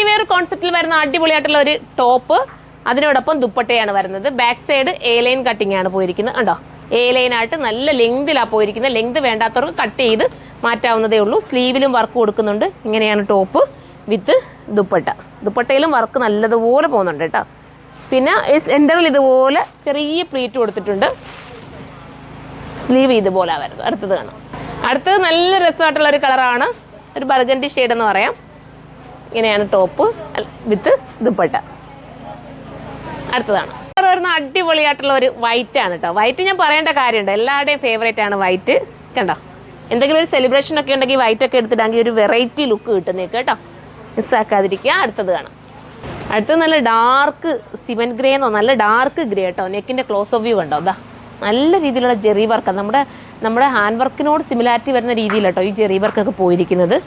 Wear കോൺസെപ്റ്റിൽ വരുന്ന അടിപൊളിയായിട്ടുള്ള ഒരു ടോപ്പ്, അതിനോടൊപ്പം ദുപ്പട്ടയാണ് വരുന്നത്. Back side A line cutting ആണ് പോയിരിക്കുന്നത്. കണ്ടോ, എ ലൈനായിട്ട് നല്ല ലെങ്തിലാണ് പോയിരിക്കുന്നത്. ലെങ്ത് വേണ്ടാത്തവർക്ക് കട്ട് ചെയ്ത് മാറ്റാവുന്നതേ ഉള്ളൂ. സ്ലീവിലും വർക്ക് കൊടുക്കുന്നുണ്ട്. ഇങ്ങനെയാണ് ടോപ്പ് വിത്ത് ദുപ്പട്ട. ദുപ്പട്ടയിലും വർക്ക് നല്ലതുപോലെ പോകുന്നുണ്ട് കേട്ടോ. പിന്നെ സെൻറ്ററിൽ ഇതുപോലെ ചെറിയ പ്ലീറ്റ് കൊടുത്തിട്ടുണ്ട്. സ്ലീവ് ഇതുപോലെ വരുന്നത്. അടുത്തത് കാണാം. അടുത്തത് നല്ല രസമായിട്ടുള്ള ഒരു കളറാണ്, ഒരു ബർഗണ്ടി ഷെയ്ഡ് എന്ന് പറയാം. ഇങ്ങനെയാണ് ടോപ്പ് വിത്ത് ദുപ്പട്ട. അടുത്തതാണ് വരുന്ന അടിപൊളിയായിട്ടുള്ള ഒരു വൈറ്റ് ആണ് കേട്ടോ. വൈറ്റ് ഞാൻ പറയേണ്ട കാര്യമുണ്ട്, എല്ലാവരുടെയും ഫേവറേറ്റ് ആണ് വൈറ്റ്. കണ്ടോ, എന്തെങ്കിലും ഒരു സെലിബ്രേഷൻ ഒക്കെ ഉണ്ടെങ്കിൽ വൈറ്റ് ഒക്കെ എടുത്തിട്ടാങ്കിൽ ഒരു വെറൈറ്റി ലുക്ക് കിട്ടുന്നേക്ക് കേട്ടോ. മിസ്സാക്കാതിരിക്കുക. അടുത്തത് കാണാം. അടുത്തത് നല്ല ഡാർക്ക് സിമെന്റ് ഗ്രേ എന്നോ, നല്ല ഡാർക്ക് ഗ്രേ കേട്ടോ. നെക്കിന്റെ ക്ലോസ് ഓഫ് വ്യൂ കണ്ടോ, അതാ നല്ല രീതിയിലുള്ള ജെറി വർക്കാണ്. നമ്മുടെ ഹാൻഡ് വർക്കിനോട് സിമിലാരിറ്റി വരുന്ന രീതിയിൽ കേട്ടോ ഈ ജെറി വർക്കൊക്കെ പോയിരിക്കുന്നത്.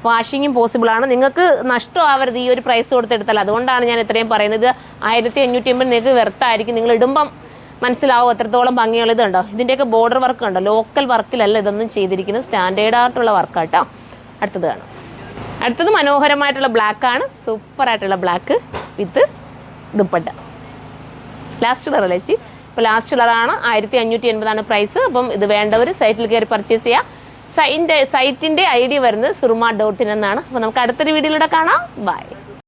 വാഷിങ്ങും പോസിബിൾ ആണ്. നിങ്ങൾക്ക് നഷ്ടമാവരുത് ഈ ഒരു പ്രൈസ് കൊടുത്തെടുത്താൽ. അതുകൊണ്ടാണ് ഞാൻ ഇത്രയും പറയുന്നത്. 1550 നിങ്ങൾക്ക് വെർത്തായിരിക്കും. നിങ്ങൾ ഇടുമ്പം മനസ്സിലാവും എത്രത്തോളം ഭംഗിയുള്ളത്. കണ്ടോ, ഇതിൻ്റെയൊക്കെ ബോർഡർ വർക്ക് കണ്ടോ, ലോക്കൽ വർക്കിലല്ല ഇതൊന്നും ചെയ്തിരിക്കുന്നത്, സ്റ്റാൻഡേർഡ് ആയിട്ടുള്ള വർക്കാട്ടോ. അടുത്തത് കാണാം. അടുത്തത് മനോഹരമായിട്ടുള്ള ബ്ലാക്ക് ആണ്, സൂപ്പറായിട്ടുള്ള black with dupatta. Last colour അല്ലേ ചേച്ചി? ഇപ്പോൾ ലാസ്റ്റ് കളറാണ്. 1550 പ്രൈസ്. അപ്പം ഇത് വേണ്ടവർ സൈറ്റിൽ കയറി പർച്ചേസ് ചെയ്യുക. സൈറ്റിൻ്റെ ID വരുന്നത് surma.in എന്നാണ്. അപ്പോൾ നമുക്ക് അടുത്തൊരു വീഡിയോയിലൂടെ കാണാം. ബൈ.